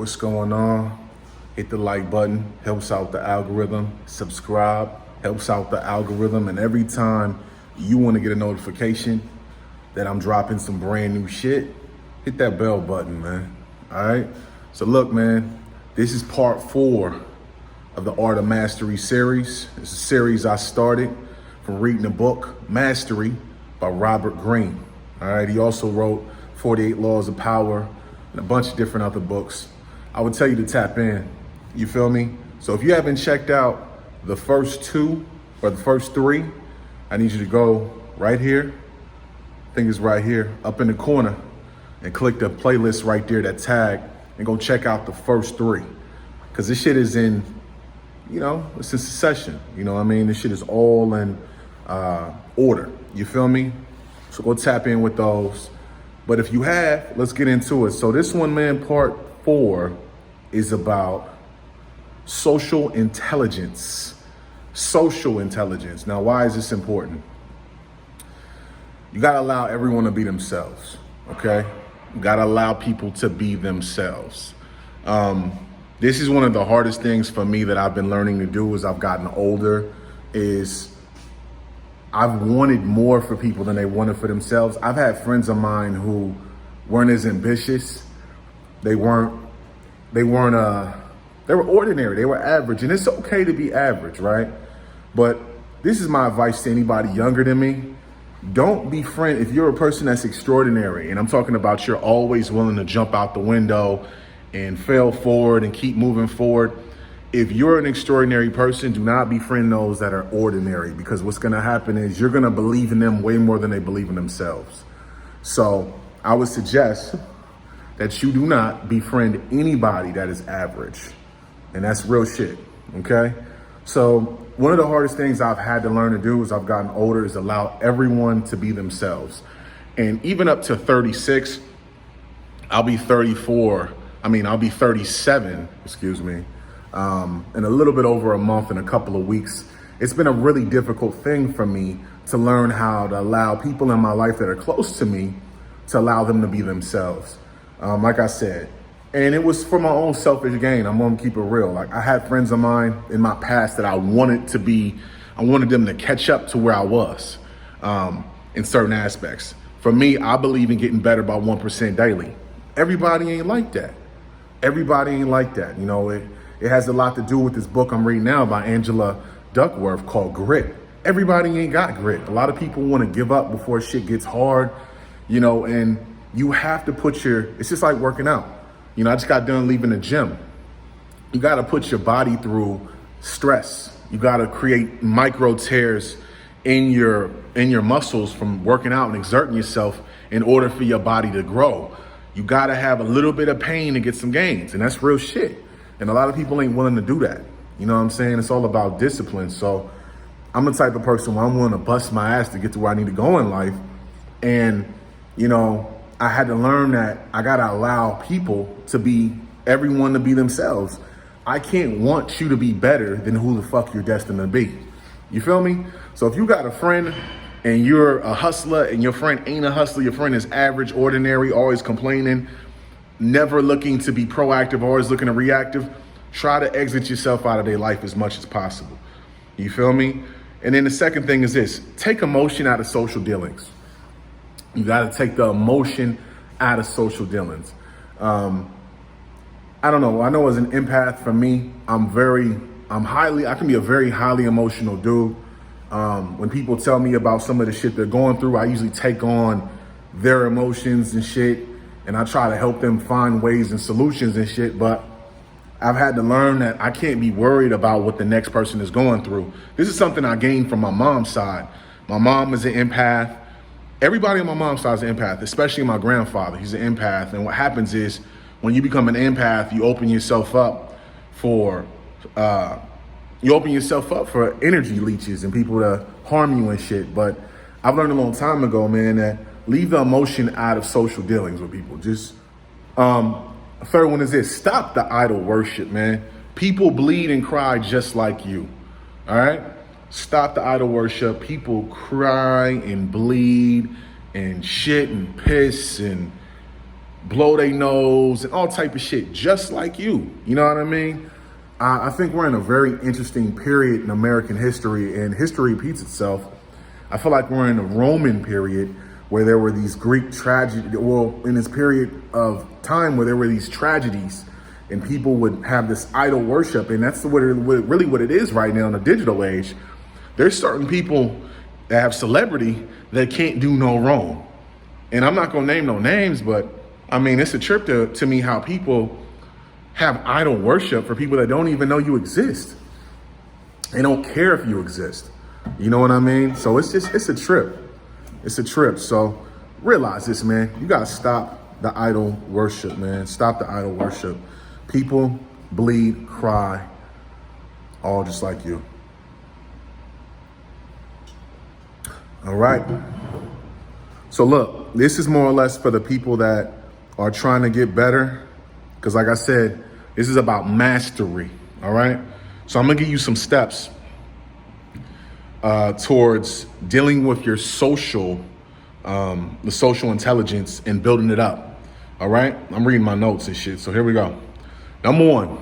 what's going on? Hit the like button, helps out the algorithm. Subscribe, helps out the algorithm. And every time you want to get a notification that I'm dropping some brand new shit, hit that bell button, man. All right? So look, man, this is part 4 of the Art of Mastery series. It's a series I started from reading the book Mastery by Robert Greene. All right, he also wrote 48 Laws of Power and a bunch of different other books. I would tell you to tap in, you feel me? So if you haven't checked out the first 2 or the first 3, I need you to go right here, I think it's right here, up in the corner, and click the playlist right there, that tag, and go check out the first 3. Because this shit is in, it's in succession. You know what I mean? This shit is all in order, you feel me? So go tap in with those. But if you have, let's get into it. So this one, man, part 4 is about social intelligence. Social intelligence. Now, why is this important? You gotta allow everyone to be themselves, okay? You gotta allow people to be themselves. This is one of the hardest things for me that I've been learning to do as I've gotten older, is I've wanted more for people than they wanted for themselves. I've had friends of mine who weren't as ambitious. They were ordinary. They were average, and it's okay to be average, right? But this is my advice to anybody younger than me. Don't befriend, if you're a person that's extraordinary, and I'm talking about you're always willing to jump out the window and fail forward and keep moving forward. If you're an extraordinary person, do not befriend those that are ordinary, because what's gonna happen is you're gonna believe in them way more than they believe in themselves. So I would suggest that you do not befriend anybody that is average. And that's real shit, okay? So one of the hardest things I've had to learn to do as I've gotten older is allow everyone to be themselves. And even up to 36, I'll be 37, in a little bit over a month and a couple of weeks. It's been a really difficult thing for me to learn how to allow people in my life that are close to me to allow them to be themselves. Like I said, and it was for my own selfish gain. I'm gonna keep it real. Like, I had friends of mine in my past that I wanted them to catch up to where I was in certain aspects. For me, I believe in getting better by 1% daily. Everybody ain't like that. Everybody ain't like that. It has a lot to do with this book I'm reading now by Angela Duckworth called Grit. Everybody ain't got grit. A lot of people want to give up before shit gets hard, and you have to it's just like working out. I just got done leaving the gym. You got to put your body through stress. You got to create micro tears in your muscles from working out and exerting yourself in order for your body to grow. You got to have a little bit of pain to get some gains, and that's real shit. And a lot of people ain't willing to do that. You know what I'm saying? It's all about discipline. So I'm the type of person where I'm willing to bust my ass to get to where I need to go in life. And, I had to learn that I got to allow everyone to be themselves. I can't want you to be better than who the fuck you're destined to be. You feel me? So if you got a friend and you're a hustler and your friend ain't a hustler, your friend is average, ordinary, always complaining, never looking to be proactive, always looking to reactive, try to exit yourself out of their life as much as possible. You feel me? And then the second thing is this: take emotion out of social dealings. You got to take the emotion out of social dealings. I don't know. I know as an empath, for me, I can be a very highly emotional dude. When people tell me about some of the shit they're going through, I usually take on their emotions and shit, and I try to help them find ways and solutions and shit. But I've had to learn that I can't be worried about what the next person is going through. This is something I gained from my mom's side. My mom is an empath. Everybody on my mom's side is an empath, especially my grandfather. He's an empath. And what happens is when you become an empath, you open yourself up for energy leeches and people to harm you and shit. But I've learned a long time ago, man, that leave the emotion out of social dealings with people. Just third one is this: stop the idol worship, man. People bleed and cry just like you. All right? Stop the idol worship. People cry and bleed and shit and piss and blow their nose and all type of shit, just like you. You know what I mean? I think we're in a very interesting period in American history, and history repeats itself. I feel like we're in a Roman period where there were these Greek tragedies, well, in this period of time where there were these tragedies and people would have this idol worship. And that's really what it is right now in the digital age. There's certain people that have celebrity that can't do no wrong. And I'm not gonna name no names, but I mean, it's a trip to me how people have idol worship for people that don't even know you exist. They don't care if you exist. You know what I mean? So it's a trip. It's a trip. So realize this, man. You gotta stop the idol worship, man. Stop the idol worship. People bleed, cry, all just like you. All right. So look, this is more or less for the people that are trying to get better. Because like I said, this is about mastery. All right. So I'm gonna give you some steps towards dealing with your social, the social intelligence and building it up. All right. I'm reading my notes and shit. So here we go. Number one,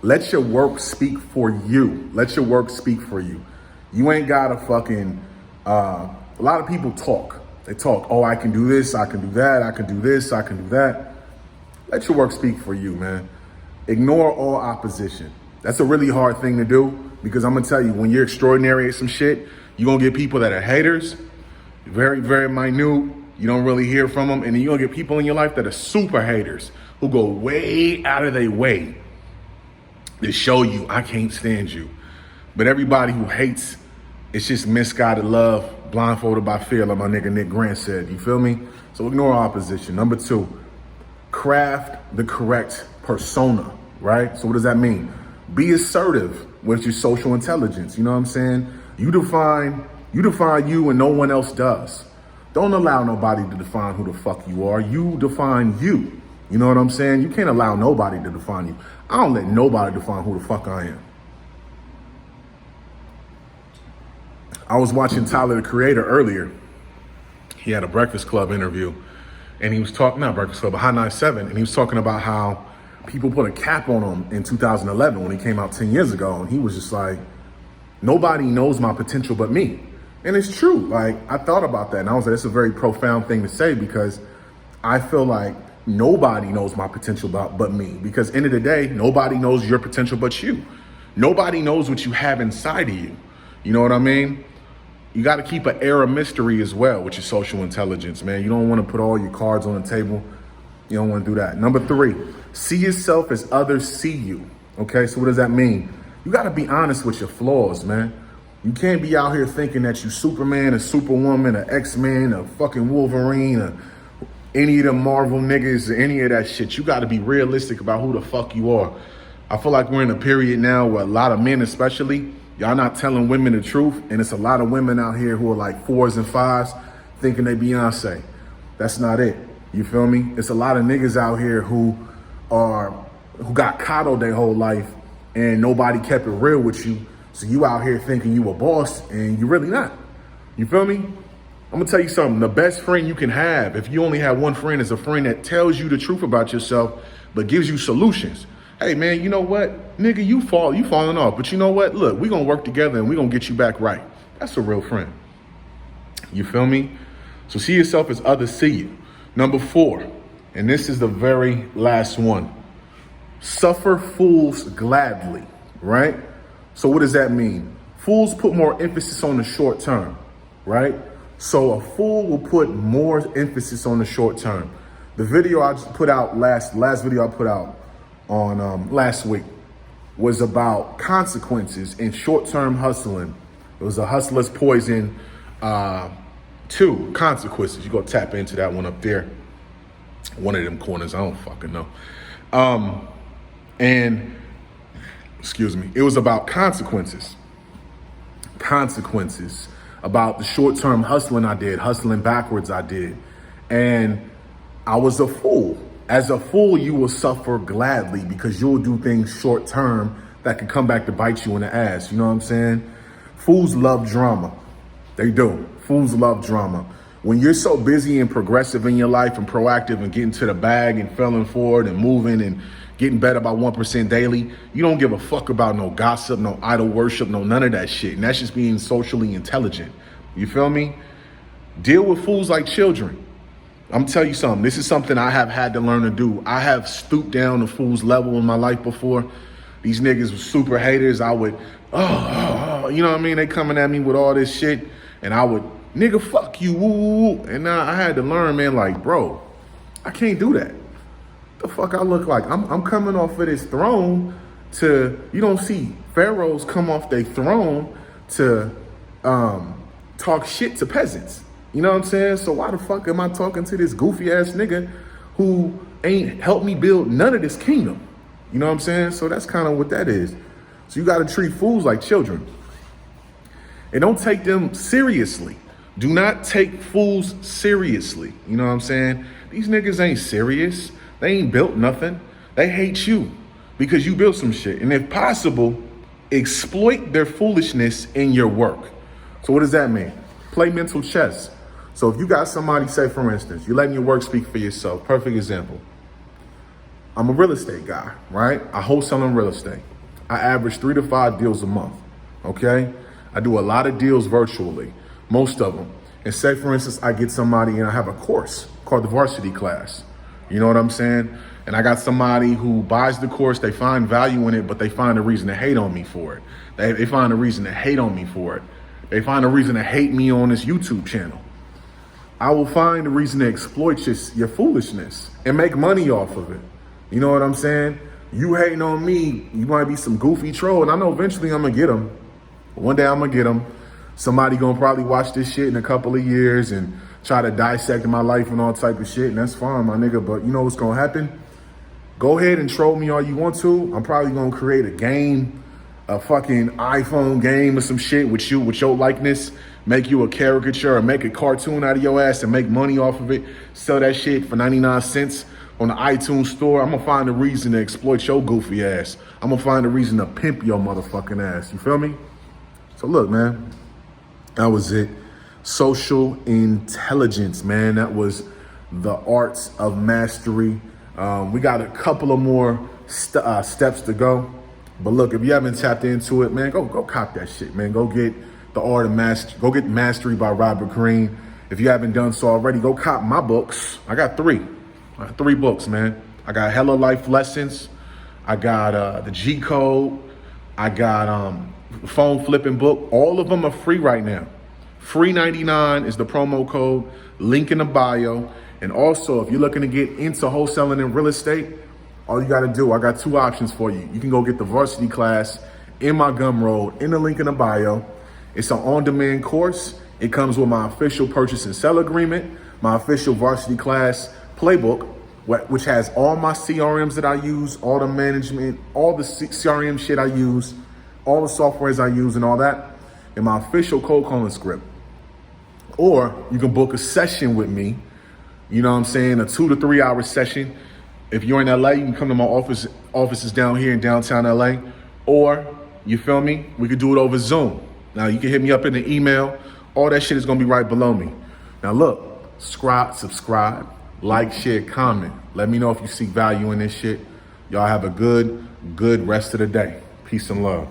let your work speak for you. Let your work speak for you. You ain't gotta fucking, a lot of people talk. They talk, oh, I can do this, I can do that, I can do this, I can do that. Let your work speak for you, man. Ignore all opposition. That's a really hard thing to do because I'm gonna tell you, when you're extraordinary at some shit, you're gonna get people that are haters, very, very minute. You don't really hear from them. And then you're gonna get people in your life that are super haters who go way out of their way to show you, I can't stand you. But everybody who hates, it's just misguided love, blindfolded by fear, like my nigga Nick Grant said. You feel me? So ignore opposition. Number two, craft the correct persona, right? So what does that mean? Be assertive with your social intelligence. You know what I'm saying? You define you and no one else does. Don't allow nobody to define who the fuck you are. You define you. You know what I'm saying? You can't allow nobody to define you. I don't let nobody define who the fuck I am. I was watching Tyler, the Creator, earlier. He had a Breakfast Club interview, and he was talking, not Breakfast Club, but High 97, and he was talking about how people put a cap on him in 2011 when he came out 10 years ago, and he was just like, nobody knows my potential but me. And it's true. Like, I thought about that, and I was like, it's a very profound thing to say because I feel like nobody knows my potential but me. Because end of the day, nobody knows your potential but you. Nobody knows what you have inside of you. You know what I mean? You got to keep an air of mystery as well with your social intelligence, man. You don't want to put all your cards on the table. You don't want to do that. Number three, see yourself as others see you. Okay, so what does that mean? You got to be honest with your flaws, man. You can't be out here thinking that you Superman, a Superwoman, a X-Men, a fucking Wolverine, or any of the Marvel niggas, or any of that shit. You got to be realistic about who the fuck you are. I feel like we're in a period now where a lot of men especially, y'all not telling women the truth, and it's a lot of women out here who are like 4s and 5s thinking they Beyonce. That's not it. You feel me? It's a lot of niggas out here who got coddled their whole life and nobody kept it real with you. So you out here thinking you a boss and you really not. You feel me? I'm gonna tell you something. The best friend you can have, if you only have one friend, is a friend that tells you the truth about yourself, but gives you solutions. Hey man, you know what? Nigga, you falling off. But you know what? Look, we gonna work together and we gonna get you back right. That's a real friend. You feel me? So see yourself as others see you. Number 4, and this is the very last one. Suffer fools gladly, right? So what does that mean? Fools put more emphasis on the short term, right? So a fool will put more emphasis on the short term. The video I just put out, last video I put out on last week was about consequences in short-term hustling. It was a hustler's poison 2, consequences. You go tap into that one up there. One of them corners, I don't fucking know. And excuse me, it was about consequences. Consequences about the short-term hustling I did, hustling backwards I did. And I was a fool. As a fool, you will suffer gladly because you'll do things short-term that can come back to bite you in the ass. You know what I'm saying? Fools love drama. They do. Fools love drama. When you're so busy and progressive in your life and proactive and getting to the bag and failing forward and moving and getting better by 1% daily, you don't give a fuck about no gossip, no idol worship, no none of that shit. And that's just being socially intelligent. You feel me? Deal with fools like children. I'm telling you something. This is something I have had to learn to do. I have stooped down to fools' level in my life before. These niggas were super haters. I would, you know what I mean? They coming at me with all this shit. And I would, nigga, fuck you, woo, woo, woo. And now I had to learn, man, like, bro, I can't do that. The fuck I look like? I'm coming off of this throne to, you don't see pharaohs come off their throne to talk shit to peasants. You know what I'm saying? So why the fuck am I talking to this goofy ass nigga who ain't helped me build none of this kingdom? You know what I'm saying? So that's kind of what that is. So you got to treat fools like children. And don't take them seriously. Do not take fools seriously. You know what I'm saying? These niggas ain't serious. They ain't built nothing. They hate you because you built some shit. And if possible, exploit their foolishness in your work. So what does that mean? Play mental chess. So if you got somebody, say for instance, you're letting your work speak for yourself. Perfect example. I'm a real estate guy, right? I wholesale in real estate. I average 3 to 5 deals a month, okay? I do a lot of deals virtually, most of them. And say for instance, I get somebody and I have a course called the Varsity class. You know what I'm saying? And I got somebody who buys the course, they find value in it, but they find a reason to hate on me for it. They find a reason to hate on me for it. They find a reason to hate me on this YouTube channel. I will find a reason to exploit your foolishness and make money off of it. You know what I'm saying? You hating on me, you might be some goofy troll, and I know eventually I'm gonna get them. One day I'm gonna get them. Somebody gonna probably watch this shit in a couple of years and try to dissect my life and all type of shit, and that's fine, my nigga, but you know what's gonna happen? Go ahead and troll me all you want to. I'm probably gonna create a game, a fucking iPhone game or some shit with you, with your likeness, make you a caricature or make a cartoon out of your ass and make money off of it, sell that shit for 99 cents on the iTunes store. I'm gonna find a reason to exploit your goofy ass. I'm gonna find a reason to pimp your motherfucking ass, you feel me? So look, man, that was it. Social intelligence, man. That was the arts of mastery. We got a couple of more steps to go. But look, if you haven't tapped into it, man, go cop that shit, man. Go get the art of mastery. Go get Mastery by Robert Greene. If you haven't done so already, go cop my books. I got 3. I got 3 books, man. I got Hella Life Lessons. I got the G Code. I got Phone Flipping Book. All of them are free right now. Free 99 is the promo code. Link in the bio. And also, if you're looking to get into wholesaling and real estate, all you got to do, I got 2 options for you. You can go get the Varsity class in my Gumroad in the link in the bio. It's an on-demand course. It comes with my official purchase and sell agreement, my official Varsity class playbook, which has all my CRMs that I use, all the management, all the CRM shit I use, all the softwares I use and all that, and my official cold calling script. Or you can book a session with me, you know what I'm saying, a 2 to 3 hour session. If you're in LA, you can come to my offices down here in downtown LA, or, you feel me, we could do it over Zoom. Now you can hit me up in the email. All that shit is gonna be right below me. Now look, subscribe, like, share, comment. Let me know if you see value in this shit. Y'all have a good rest of the day. Peace and love.